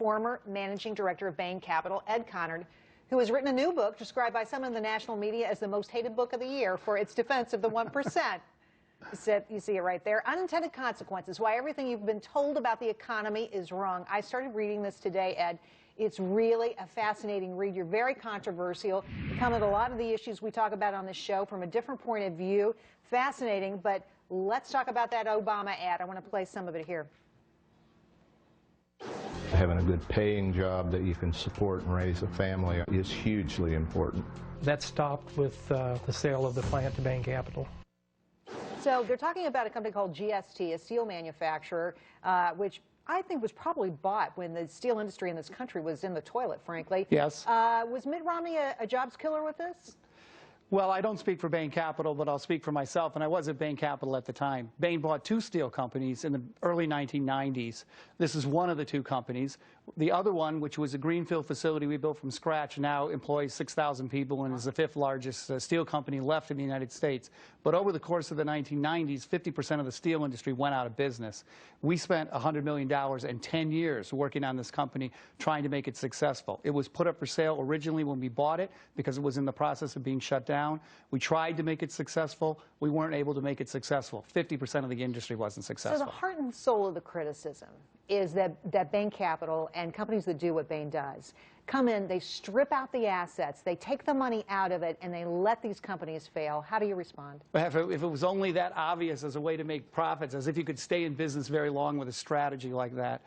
former managing director of Bain Capital, Ed Conard, who has written a new book described by some in the national media as the most hated book of the year for its defense of the 1%. You see it right there. Unintended consequences, why everything you've been told about the economy is wrong. I started reading this today, Ed. It's really a fascinating read. You're very controversial. You come at a lot of the issues we talk about on this show from a different point of view. Fascinating, but let's talk about that Obama ad. I want to play some of it here. Having a good paying job that you can support and raise a family is hugely important. That stopped with the sale of the plant to Bain Capital. So they're talking about a company called GST, a steel manufacturer, which I think was probably bought when the steel industry in this country was in the toilet, frankly. Yes. Was Mitt Romney a jobs killer with this? Well, I don't speak for Bain Capital, but I'll speak for myself, and I was at Bain Capital at the time. Bain bought two steel companies in the early 1990s. This is one of the two companies. The other one, which was a greenfield facility we built from scratch, now employs 6,000 people and is the fifth largest steel company left in the United States. But over the course of the 1990s, 50% of the steel industry went out of business. We spent $100 million and 10 years working on this company, trying to make it successful. It was put up for sale originally when we bought it because it was in the process of being shut down. We tried to make it successful. We weren't able to make it successful. 50% of the industry wasn't successful. So the heart and soul of the criticism is that Bain Capital and companies that do what Bain does come in, they strip out the assets, they take the money out of it, and they let these companies fail. How do you respond? If it was only that obvious as a way to make profits, as if you could stay in business very long with a strategy like that.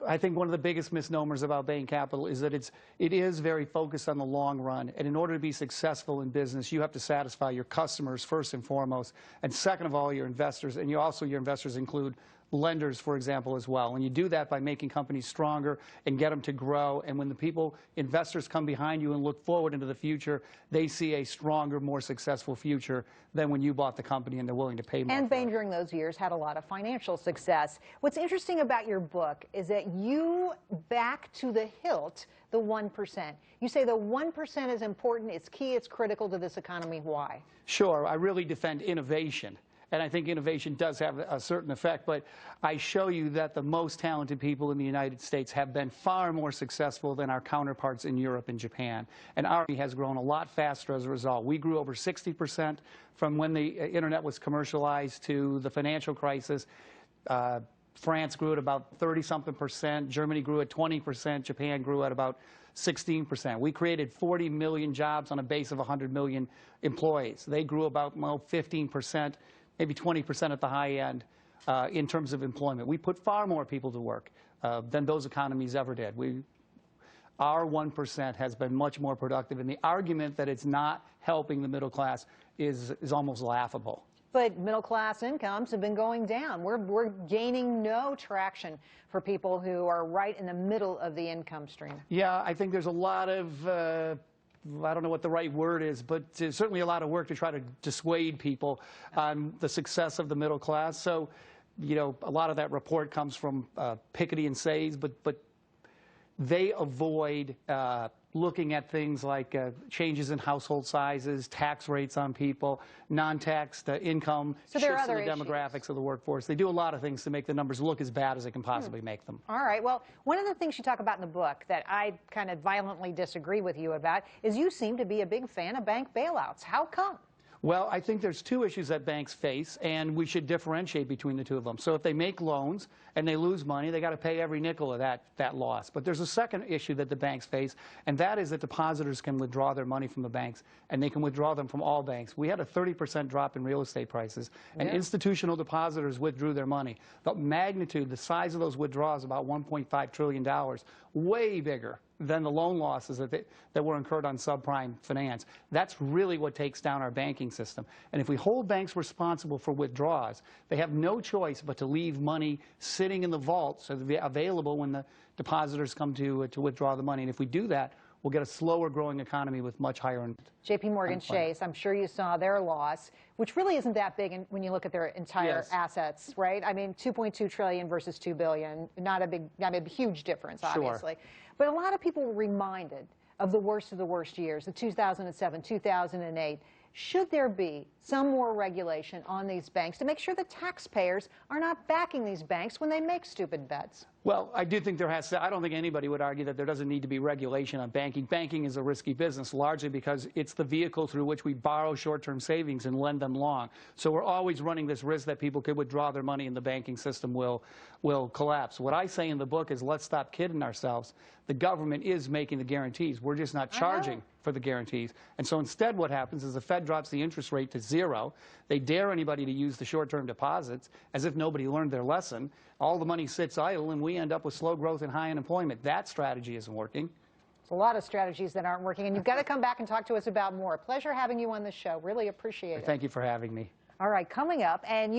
I think one of the biggest misnomers about Bain Capital is that it is very focused on the long run. And in order to be successful in business, you have to satisfy your customers first and foremost, and second of all, your investors. And your investors include lenders, for example, as well. And you do that by making companies stronger and get them to grow. And when the investors come behind you and look forward into the future, they see a stronger, more successful future than when you bought the company and they're willing to pay more. And Bain during those years had a lot of financial success. What's interesting about your book is that you back to the hilt the 1%. You say the 1% is important, it's key, it's critical to this economy. Why? Sure, I really defend innovation. And I think innovation does have a certain effect, but I show you that the most talented people in the United States have been far more successful than our counterparts in Europe and Japan. And our economy has grown a lot faster as a result. We grew over 60% from when the internet was commercialized to the financial crisis. France grew at about 30-something%. Germany grew at 20%. Japan grew at about 16%. We created 40 million jobs on a base of 100 million employees. They grew about 15%. Maybe 20% at the high end in terms of employment. We put far more people to work than those economies ever did. Our 1% has been much more productive, and the argument that it's not helping the middle class is almost laughable. But middle class incomes have been going down. We're gaining no traction for people who are right in the middle of the income stream. Yeah, I think there's a lot of I don't know what the right word is, but certainly a lot of work to try to dissuade people on the success of the middle class. So, you know, a lot of that report comes from Piketty and Say's, but they avoid looking at things like changes in household sizes, tax rates on people, non-taxed income, shifts in the demographics of the workforce. They do a lot of things to make the numbers look as bad as they can possibly make them. All right. Well, one of the things you talk about in the book that I kind of violently disagree with you about is you seem to be a big fan of bank bailouts. How come? Well, I think there's two issues that banks face, and we should differentiate between the two of them. So if they make loans and they lose money, they got to pay every nickel of that loss. But there's a second issue that the banks face, and that is that depositors can withdraw their money from the banks, and they can withdraw them from all banks. We had a 30% drop in real estate prices, and institutional depositors withdrew their money. The magnitude, the size of those withdrawals, about $1.5 trillion, way bigger than the loan losses that were incurred on subprime finance. That's really what takes down our banking system. And if we hold banks responsible for withdrawals, they have no choice but to leave money sitting in the vault so to be available when the depositors come to withdraw the money. And if we do that, we'll get a slower growing economy with much higher JP Morgan Chase, I'm sure you saw their loss, which really isn't that big when you look at their entire assets, right? I mean, 2.2 trillion versus 2 billion, not a huge difference, obviously. Sure. But a lot of people were reminded of the worst years, the 2007, 2008. Should there be some more regulation on these banks to make sure the taxpayers are not backing these banks when they make stupid bets? Well, I do think there has to, I don't think anybody would argue that there doesn't need to be regulation on banking. Banking is a risky business, largely because it's the vehicle through which we borrow short-term savings and lend them long. So we're always running this risk that people could withdraw their money and the banking system will collapse. What I say in the book is, let's stop kidding ourselves. The government is making the guarantees. We're just not charging for the guarantees. And so instead what happens is the Fed drops the interest rate to 0. They dare anybody to use the short-term deposits as if nobody learned their lesson. All the money sits idle, and we end up with slow growth and high unemployment. That strategy isn't working. There's a lot of strategies that aren't working, and you've got to come back and talk to us about more. Pleasure having you on the show. Really appreciate it. Thank you for having me. All right, coming up, and you